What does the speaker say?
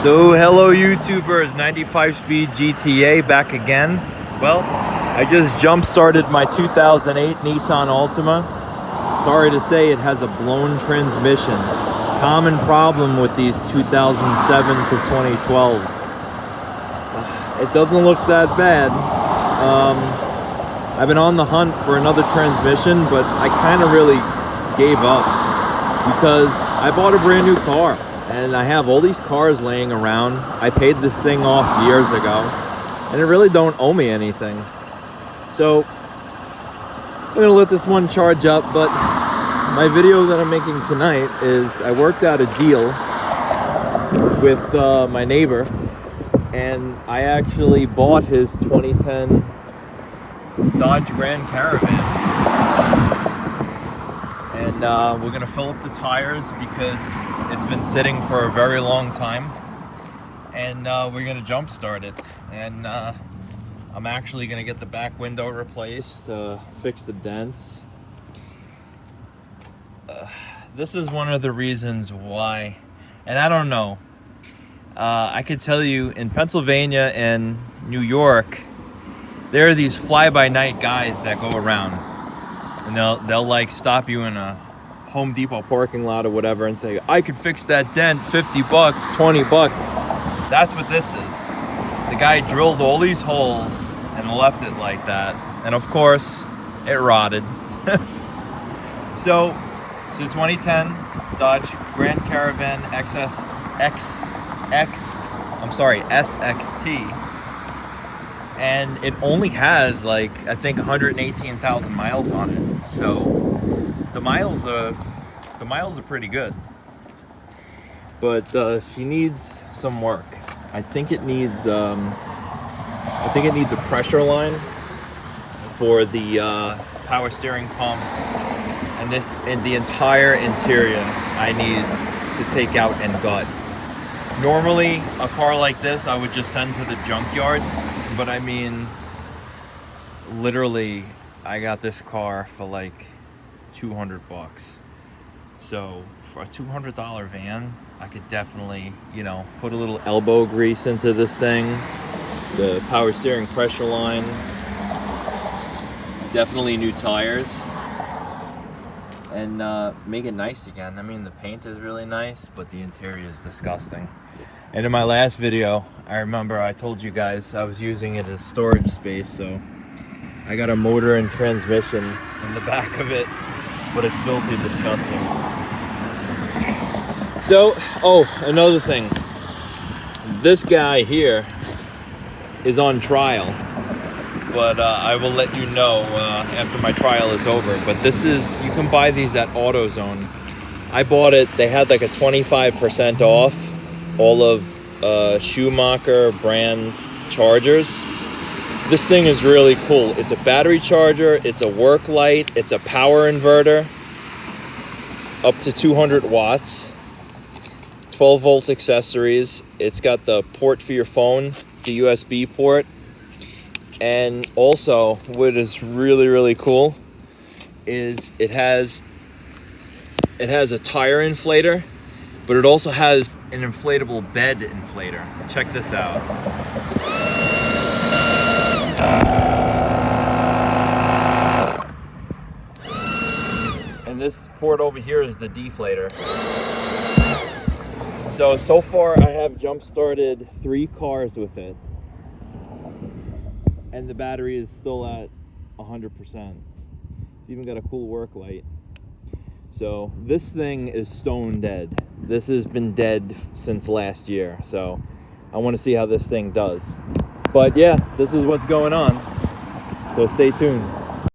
So hello YouTubers, 95 speed GTA back again. Well, I just jump started my 2008 Nissan Altima. Sorry to say it has a blown transmission. Common problem with these 2007 to 2012s. It doesn't look that bad. I've been on the hunt for another transmission, but I kind of really gave up because I bought a brand new car. And I have all these cars laying around. I paid this thing off years ago, and it really don't owe me anything. So I'm gonna let this one charge up, but my video that I'm making tonight is I worked out a deal with my neighbor, and I actually bought his 2010 Dodge Grand Caravan. And we're gonna fill up the tires because it's been sitting for a very long time, and we're gonna jump start it. And I'm actually gonna get the back window replaced to fix the dents. This is one of the reasons why, and I don't know, I could tell you in Pennsylvania and New York, there are these fly-by-night guys that go around, and they'll like stop you in a Home Depot parking lot or whatever and say, I could fix that dent, 50 bucks, 20 bucks. That's what this is. The guy drilled all these holes and left it like that. And of course, it rotted. So 2010 Dodge Grand Caravan SXT. And it only has like, I think 118,000 miles on it. So the miles are pretty good, but she needs some work. I think it needs a pressure line for the power steering pump, and the entire interior I need to take out and gut. Normally a car like this I would just send to the junkyard, but I mean literally I got this car for like 200 bucks. So for a $200 van, I could definitely, put a little elbow grease into this thing, the power steering pressure line, definitely new tires, and make it nice again. I mean, the paint is really nice, but the interior is disgusting. And in my last video, I remember I told you guys I was using it as storage space, so I got a motor and transmission in the back of it, but it's filthy disgusting. So, another thing. This guy here is on trial, but I will let you know after my trial is over. But you can buy these at AutoZone. I bought it, they had like a 25% off all of Schumacher brand chargers. This thing is really cool. It's a battery charger, it's a work light, it's a power inverter, up to 200 watts, 12 volt accessories. It's got the port for your phone, the USB port, and also what is really, really cool is it has a tire inflator, but it also has an inflatable bed inflator. Check this out. And this port over here is the deflator. So far I have jump started 3 cars with it, and the battery is still at 100%. It's even got a cool work light. So this thing is stone dead. This has been dead since last year, so I want to see how this thing does. But yeah, this is what's going on, so stay tuned.